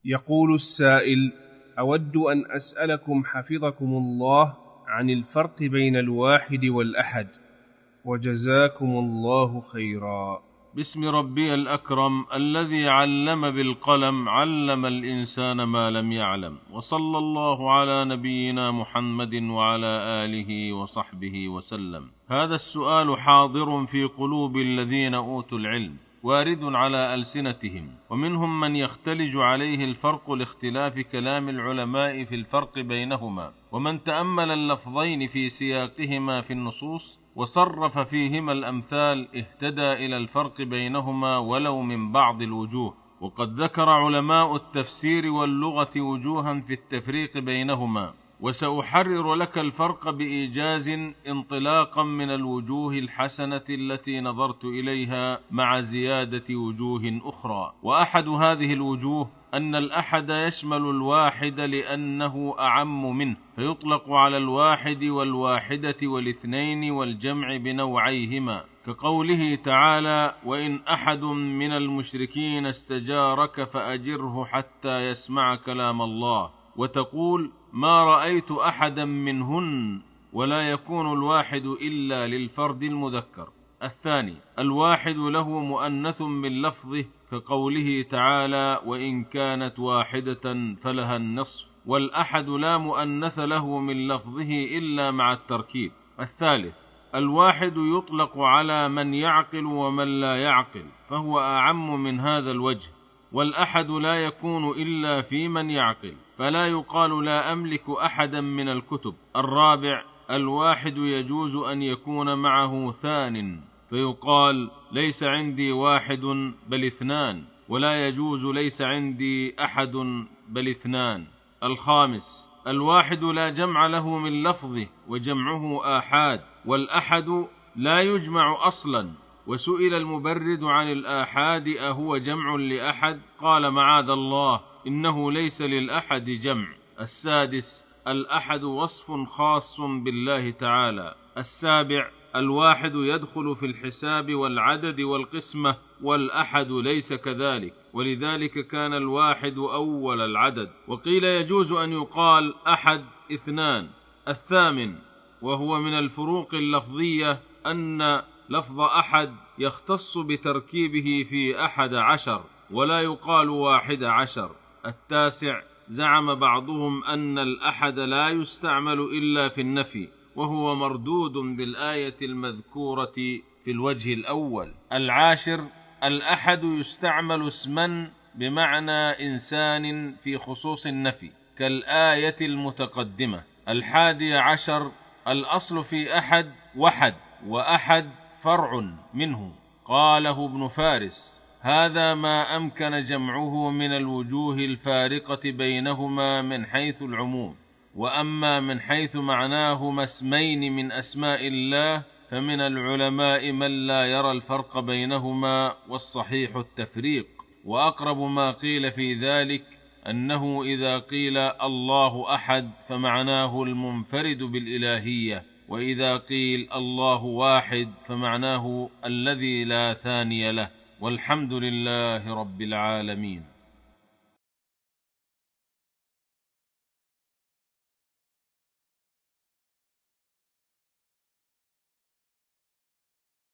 يقول السائل: أود أن أسألكم حفظكم الله عن الفرق بين الواحد والأحد، وجزاكم الله خيرا. بسم ربي الأكرم الذي علم بالقلم علم الإنسان ما لم يعلم، وصلى الله على نبينا محمد وعلى آله وصحبه وسلم. هذا السؤال حاضر في قلوب الذين أوتوا العلم، وارد على ألسنتهم، ومنهم من يختلج عليه الفرق لاختلاف كلام العلماء في الفرق بينهما، ومن تأمل اللفظين في سياقهما في النصوص وصرف فيهما الأمثال اهتدى إلى الفرق بينهما ولو من بعض الوجوه. وقد ذكر علماء التفسير واللغة وجوها في التفريق بينهما، وسأحرر لك الفرق بإيجاز انطلاقا من الوجوه الحسنة التي نظرت إليها مع زيادة وجوه أخرى. وأحد هذه الوجوه أن الأحد يشمل الواحد لأنه أعم منه، فيطلق على الواحد والواحدة والاثنين والجمع بنوعيهما، كقوله تعالى: وإن أحد من المشركين استجارك فأجره حتى يسمع كلام الله، وتقول: ما رأيت أحدا منهن، ولا يكون الواحد إلا للفرد المذكر. الثاني: الواحد له مؤنث من لفظه، كقوله تعالى: وإن كانت واحدة فلها النصف، والأحد لا مؤنث له من لفظه إلا مع التركيب. الثالث: الواحد يطلق على من يعقل ومن لا يعقل، فهو أعم من هذا الوجه، والأحد لا يكون إلا في من يعقل، فلا يقال لا أملك أحدا من الكتب. الرابع: الواحد يجوز أن يكون معه ثان، فيقال: ليس عندي واحد بل اثنان، ولا يجوز ليس عندي أحد بل اثنان. الخامس: الواحد لا جمع له من لفظه، وجمعه آحاد، والأحد لا يجمع أصلا. وسئل المبرد عن الآحاد: أهو جمع لأحد؟ قال: معاذ الله، إنه ليس للأحد جمع. السادس: الأحد وصف خاص بالله تعالى. السابع: الواحد يدخل في الحساب والعدد والقسمة، والأحد ليس كذلك، ولذلك كان الواحد أول العدد. وقيل يجوز أن يقال أحد اثنان. الثامن: وهو من الفروق اللفظية أن لفظ أحد يختص بتركيبه في 11 ولا يقال 11. التاسع: زعم بعضهم أن الأحد لا يستعمل إلا في النفي، وهو مردود بالآية المذكورة في الوجه الأول. العاشر: الأحد يستعمل اسما بمعنى إنسان في خصوص النفي، كالآية المتقدمة. 11: الأصل في أحد وحد، وأحد فرع منه. قاله ابن فارس: هذا ما أمكن جمعه من الوجوه الفارقة بينهما من حيث العموم. وأما من حيث معناهما اسمين من أسماء الله، فمن العلماء من لا يرى الفرق بينهما، والصحيح التفريق. وأقرب ما قيل في ذلك أنه إذا قيل الله أحد فمعناه المنفرد بالإلهية، وإذا قيل الله واحد فمعناه الذي لا ثاني له. والحمد لله رب العالمين.